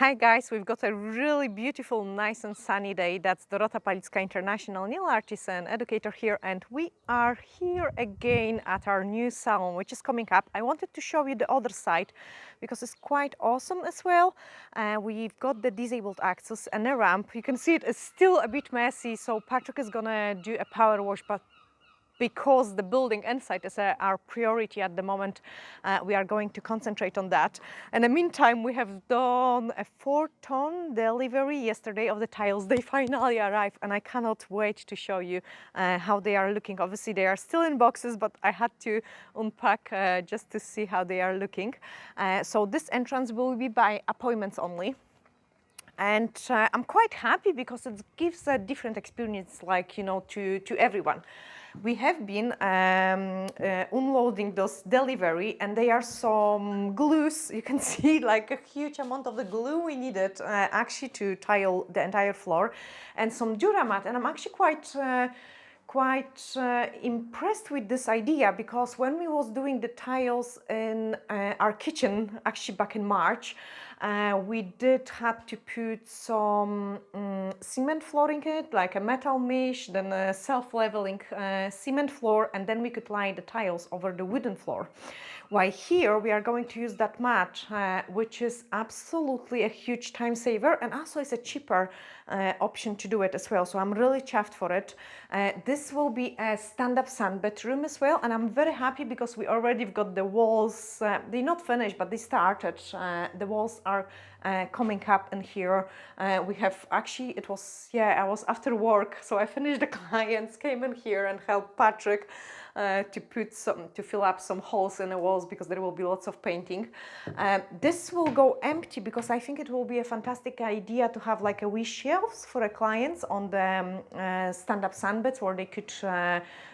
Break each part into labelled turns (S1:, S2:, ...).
S1: Hi guys, we've got a really beautiful, nice and sunny day. That's Dorota Palicka, international nail artist and educator here, and we are here again at our new salon, which is coming up. I wanted to show you the other side because it's quite awesome as well. We've got the disabled access and a ramp. You can see it is still a bit messy, so Patrick is gonna do a power wash, but because the building inside is our priority at the moment, we are going to concentrate on that. In the meantime, we have done a 4-ton delivery yesterday of the tiles. They finally arrived, and I cannot wait to show you how they are looking. Obviously, they are still in boxes, but I had to unpack just to see how they are looking. So this entrance will be by appointments only. And I'm quite happy because it gives a different experience, like, you know, to everyone. We have been unloading those delivery, and there are some glues. You can see like a huge amount of the glue we needed actually to tile the entire floor, and some Duramat. And I'm actually quite impressed with this idea, because when we was doing the tiles in our kitchen, actually back in March, we did have to put some cement flooring in it, like a metal mesh, then a self-leveling cement floor, and then we could lie the tiles over the wooden floor. While here we are going to use that mat, which is absolutely a huge time saver, and also is a cheaper option to do it as well. So I'm really chuffed for it. This will be a stand-up sunbed room as well, and I'm very happy because we already got the walls. They're not finished, but they started. The walls are coming up in here. We have actually, it was, I was after work, so I finished the clients, came in here and helped Patrick to fill up some holes in the walls, because there will be lots of painting. This will go empty because I think it will be a fantastic idea to have like a wee shelves for the clients on the stand-up sunbeds, where they could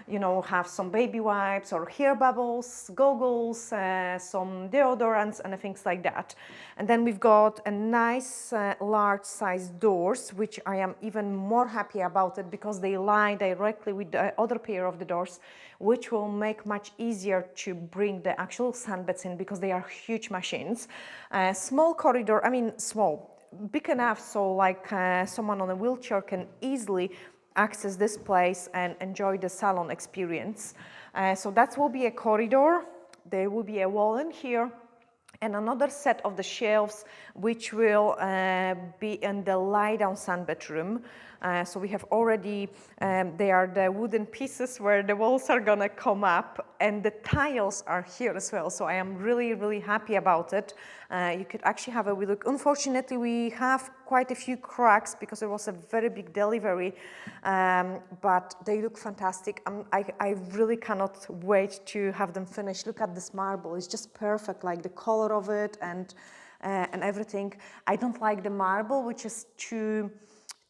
S1: you know, have some baby wipes or hair bubbles, goggles, some deodorants and things like that. And then we've got a nice large size doors, which I am even more happy about it, because they lie directly with the other pair of the doors, which will make much easier to bring the actual sunbeds in, because they are huge machines. Small corridor, I mean small, big enough so like someone on a wheelchair can easily access this place and enjoy the salon experience. So that will be a corridor. There will be a wall in here, and another set of the shelves, which will be in the lie-down sunbed room. So we have already, they are the wooden pieces where the walls are gonna come up, and the tiles are here as well. So I am really, really happy about it. You could actually have a wee look. Unfortunately, we have quite a few cracks because it was a very big delivery, but they look fantastic. I really cannot wait to have them finished. Look at this marble, it's just perfect, like the color of it and everything. I don't like the marble, which is too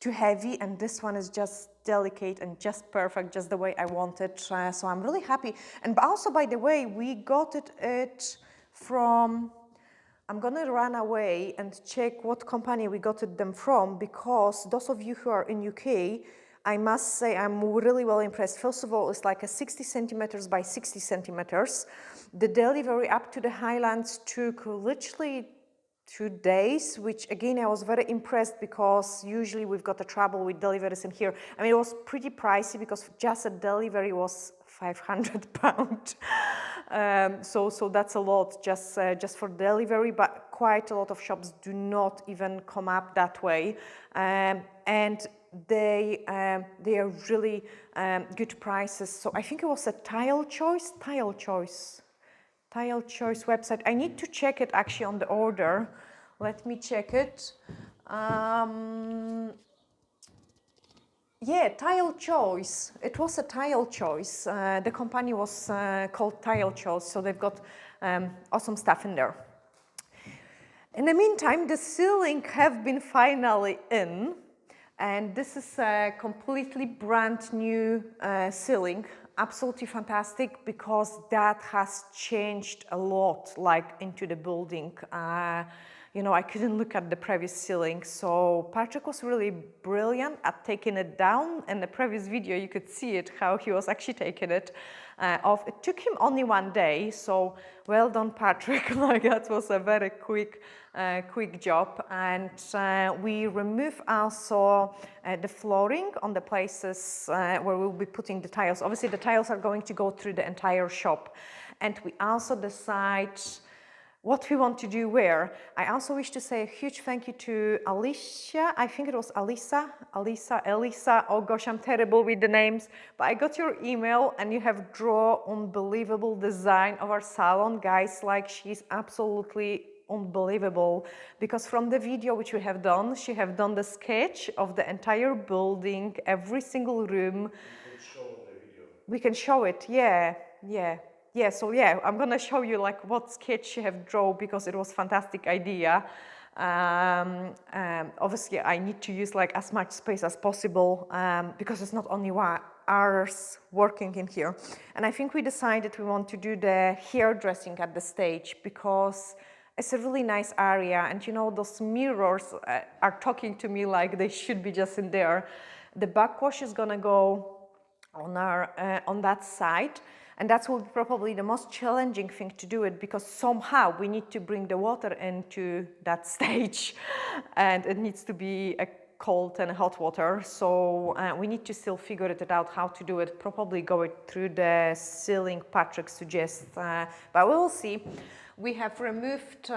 S1: heavy, and this one is just delicate and just perfect, just the way I want it. So I'm really happy. And also, by the way, we got it from, I'm gonna run away and check what company we got them from, because those of you who are in UK, I must say I'm really well impressed. First of all, it's like a 60 centimeters by 60 centimeters. The delivery up to the Highlands took literally 2 days, which again, I was very impressed, because usually we've got a trouble with deliveries in here. I mean, it was pretty pricey because just a delivery was £500. So that's a lot just for delivery, but quite a lot of shops do not even come up that way. And they are really good prices. So I think it was a Tile Choice website. I need to check it actually on the order. Let me check it. Yeah, Tile Choice. It was a Tile Choice. The company was called Tile Choice, so they've got awesome stuff in there. In the meantime, the ceiling have been finally in, and this is a completely brand new ceiling. Absolutely fantastic, because that has changed a lot, like into the building. You know, I couldn't look at the previous ceiling, so Patrick was really brilliant at taking it down. In the previous video, you could see it, how he was actually taking it. off. It took him only 1 day, so well done, Patrick. Like, that was a very quick job. And we remove also the flooring on the places where we'll be putting the tiles. Obviously, the tiles are going to go through the entire shop. And we also decide what we want to do where. I also wish to say a huge thank you to Alicia. I think it was Elisa. Oh gosh, I'm terrible with the names. But I got your email and you have drawn unbelievable design of our salon. Guys, like, she's absolutely unbelievable, because from the video which we have done, she have done the sketch of the entire building, every single room.
S2: We can show the video.
S1: We can show it, yeah. So yeah, I'm gonna show you like what sketch she have drawn, because it was fantastic idea. Obviously I need to use like as much space as possible, because it's not only ours working in here. And I think we decided we want to do the hairdressing at the stage, because it's a really nice area, and you know, those mirrors are talking to me like they should be just in there. The backwash is gonna go on that side, and that will be probably the most challenging thing to do it, because somehow we need to bring the water into that stage, and it needs to be a cold and hot water. So we need to still figure it out how to do it. Probably go it through the ceiling Patrick suggests, but we will see. We have removed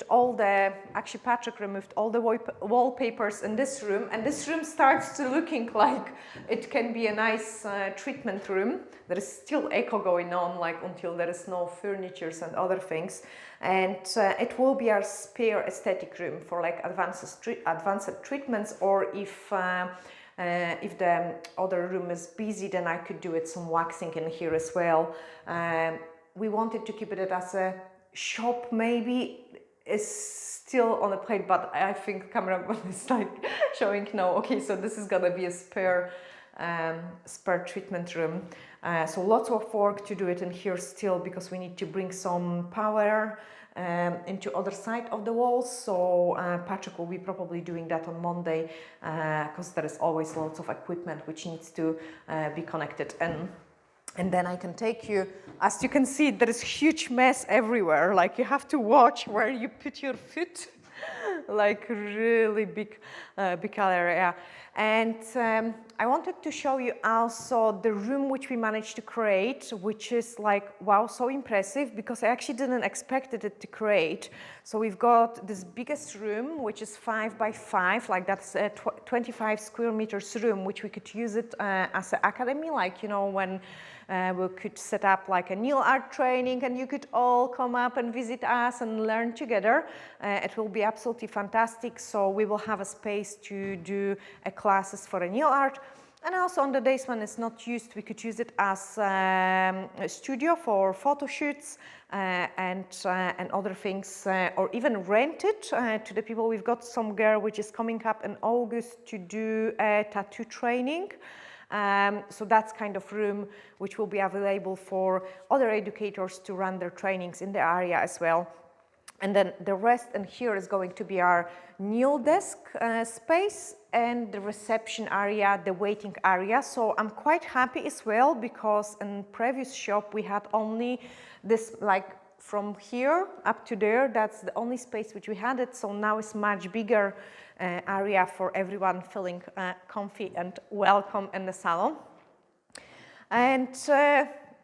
S1: all the, actually Patrick removed all the wallpapers in this room, and this room starts to looking like it can be a nice treatment room. There is still echo going on, like, until there is no furnitures and other things, and it will be our spare aesthetic room for like advanced treatments, or if the other room is busy, then I could do it some waxing in here as well. We wanted to keep it as a shop, maybe is still on the plate, but I think cameraman is like showing no. Okay, so this is gonna be a spare treatment room. So lots of work to do it in here still, because we need to bring some power into other side of the walls. So Patrick will be probably doing that on Monday, because there is always lots of equipment which needs to be connected. And then I can take you, as you can see, there is huge mess everywhere. Like, you have to watch where you put your foot, like really big area. And I wanted to show you also the room which we managed to create, which is like, wow, so impressive, because I actually didn't expect it to create. So we've got this biggest room, which is 5 by 5, like that's a 25 square meters room, which we could use it as an academy, like, you know, when we could set up like a nail art training and you could all come up and visit us and learn together. It will be absolutely fantastic. So we will have a space to do classes for a nail art. And also on the days when it's not used, we could use it as a studio for photo shoots and other things, or even rent it to the people. We've got some girl which is coming up in August to do a tattoo training. So that's kind of room which will be available for other educators to run their trainings in the area as well. And then the rest in here is going to be our nail desk space and the reception area, the waiting area. So I'm quite happy as well, because in previous shop we had only this, like, from here up to there, that's the only space which we had it. So now it's much bigger area for everyone feeling comfy and welcome in the salon. And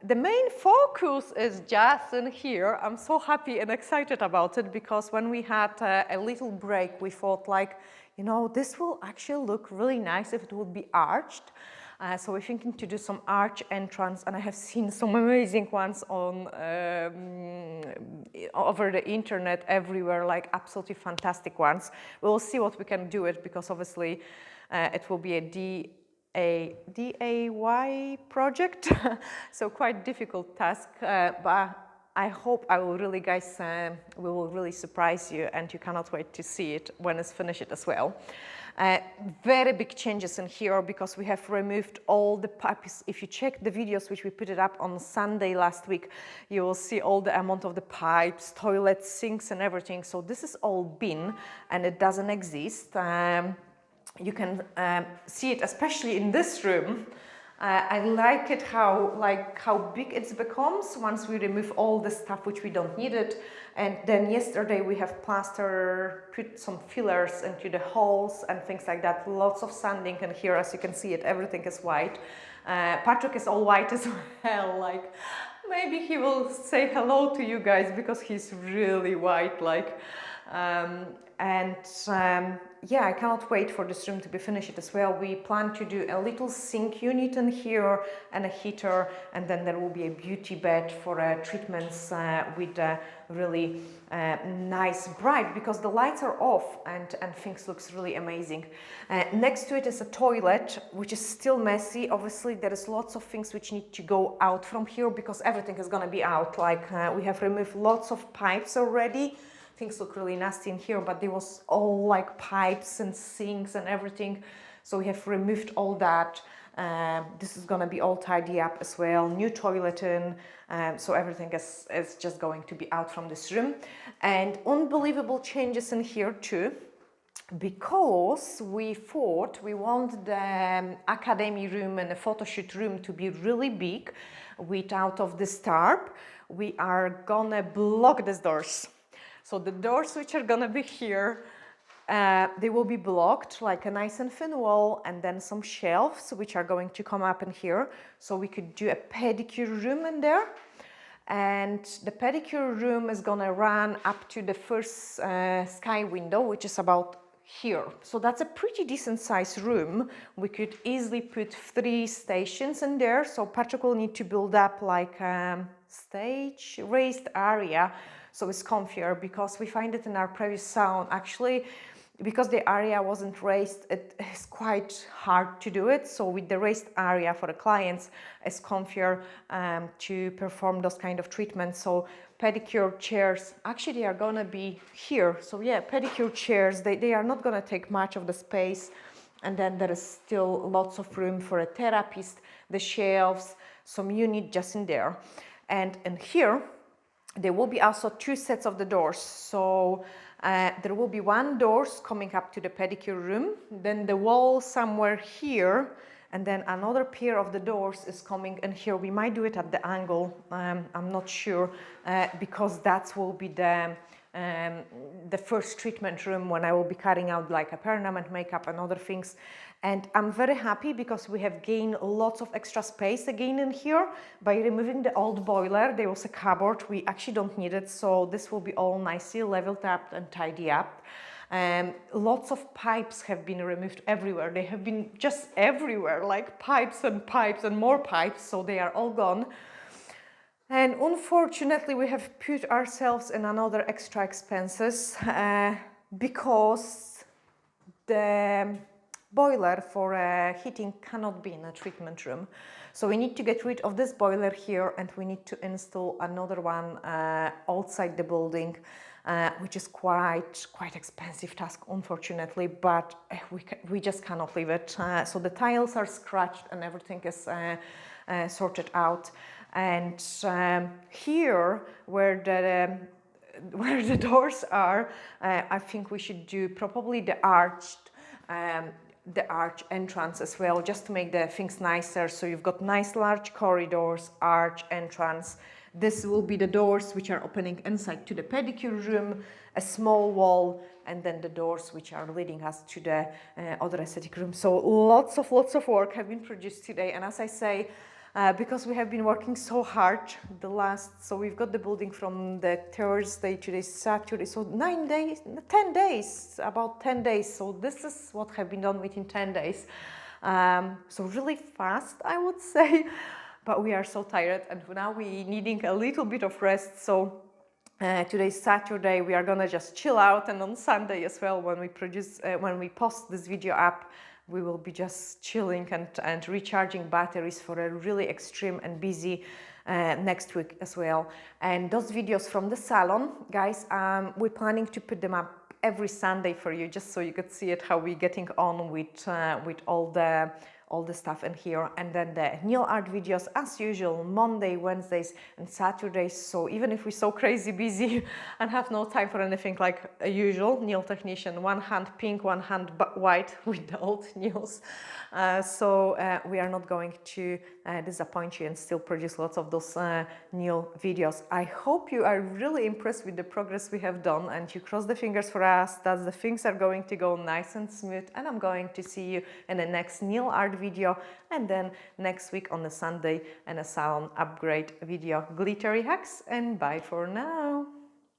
S1: the main focus is just in here. I'm so happy and excited about it, because when we had a little break, we thought, like, you know, this will actually look really nice if it would be arched. So we're thinking to do some arch entrance, and I have seen some amazing ones on over the internet everywhere, like absolutely fantastic ones. We'll see what we can do it, because obviously it will be a DIY project, so quite difficult task, but I hope I will really, guys, we will really surprise you, and you cannot wait to see it when it's finished as well. Very big changes in here, because we have removed all the pipes. If you check the videos which we put it up on Sunday last week, you will see all the amount of the pipes, toilets, sinks and everything. So this is all bin and it doesn't exist. You can see it especially in this room. I like it how big it becomes once we remove all the stuff which we don't need it. And then yesterday we have put some fillers into the holes and things like that. Lots of sanding, and here, as you can see, everything is white. Patrick is all white as well. Like, maybe he will say hello to you guys because he's really white. Yeah, I cannot wait for this room to be finished as well. We plan to do a little sink unit in here and a heater, and then there will be a beauty bed for treatments with a really nice bright, because the lights are off and things looks really amazing. Next to it is a toilet, which is still messy. Obviously, there is lots of things which need to go out from here because everything is gonna be out. We have removed lots of pipes already. Things look really nasty in here, but there was all like pipes and sinks and everything. So we have removed all that. This is gonna be all tidy up as well. New toilet in, so everything is just going to be out from this room. And unbelievable changes in here too, because we thought we want the academy room and the photo shoot room to be really big. Out of this tarp, we are gonna block these doors. So the doors which are gonna be here, they will be blocked like a nice and thin wall, and then some shelves which are going to come up in here. So we could do a pedicure room in there. And the pedicure room is gonna run up to the first sky window, which is about here. So that's a pretty decent sized room. We could easily put 3 stations in there. So Patrick will need to build up like a stage raised area, so it's comfier, because we find it in our previous salon actually, because the area wasn't raised, it is quite hard to do it. So with the raised area for the clients, it's comfier to perform those kind of treatments. So pedicure chairs, actually they are gonna be here. So yeah, pedicure chairs, they are not gonna take much of the space. And then there is still lots of room for a therapist, the shelves, some unit just in there. And in here, there will be also 2 sets of the doors. So there will be 1 doors coming up to the pedicure room, then the wall somewhere here, and then another pair of the doors is coming in here. We might do it at the angle, I'm not sure, because that will be the first treatment room when I will be carrying out like a permanent makeup and other things. And I'm very happy because we have gained lots of extra space again in here by removing the old boiler. There was a cupboard, we actually don't need it, so this will be all nicely leveled up and tidy up. Lots of pipes have been removed everywhere. They have been just everywhere, like pipes and more pipes, so they are all gone. And unfortunately, we have put ourselves in another extra expenses because the boiler for heating cannot be in a treatment room. So we need to get rid of this boiler here, and we need to install another one outside the building, which is quite expensive task, unfortunately, but we just cannot leave it. So the tiles are scratched and everything is sorted out. And here, where the doors are, I think we should do probably the arch entrance as well, just to make the things nicer. So you've got nice large corridors, arch entrance. This will be the doors which are opening inside to the pedicure room, a small wall, and then the doors which are leading us to the other aesthetic room. So lots of work have been produced today, and as I say, because we have been working so hard so we've got the building from the Thursday to the Saturday, so 9 days, 10 days, about 10 days. So this is what have been done within 10 days. So really fast, I would say, but we are so tired, and now we needing a little bit of rest. So today's Saturday, we are gonna just chill out, and on Sunday as well, when we post this video up, we will be just chilling and recharging batteries for a really extreme and busy next week as well. And those videos from the salon, guys, we're planning to put them up every Sunday for you, just so you could see it, how we're getting on with all all the stuff in here. And then the nail art videos as usual, Monday, Wednesdays and Saturdays. So even if we're so crazy busy and have no time for anything like a usual nail technician, one hand pink, one hand white with the old nails. We are not going to disappoint you and still produce lots of those nail videos. I hope you are really impressed with the progress we have done, and you cross the fingers for us that the things are going to go nice and smooth, and I'm going to see you in the next nail art video, and then next week on a Sunday and a salon upgrade video. Glittery hacks, and bye for now.